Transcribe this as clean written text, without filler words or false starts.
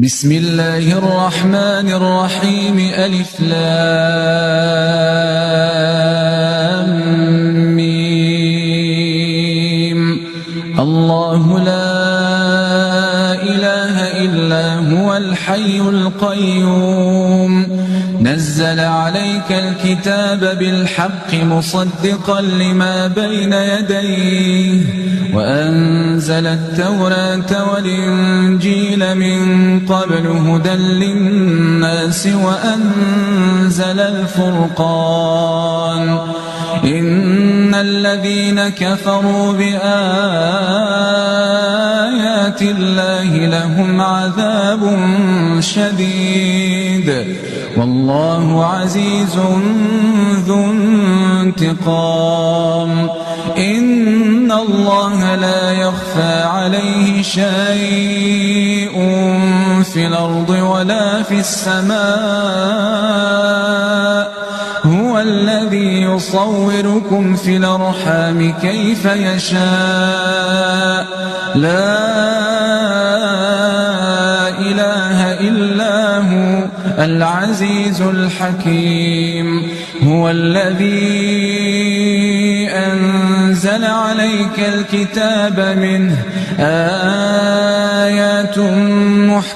بسم الله الرحمن الرحيم ألف لام ميم. الله لا إله إلا هو الحي القيوم نزل عليك الكتاب بالحق مصدقا لما بين يديه وأنزل التوراة والإنجيل من قبل هدى للناس وأنزل الفرقان إن الذين كفروا بآيات الله لهم عذاب شديد والله عزيز ذو انتقام إن الله لا يخفى عليه شيء في الأرض ولا في السماء هو الذي يصوركم في الأرحام كيف يشاء لا إله إلا هو العزيز الحكيم هو الذي أنزل عليك الكتاب منه آيات محكمات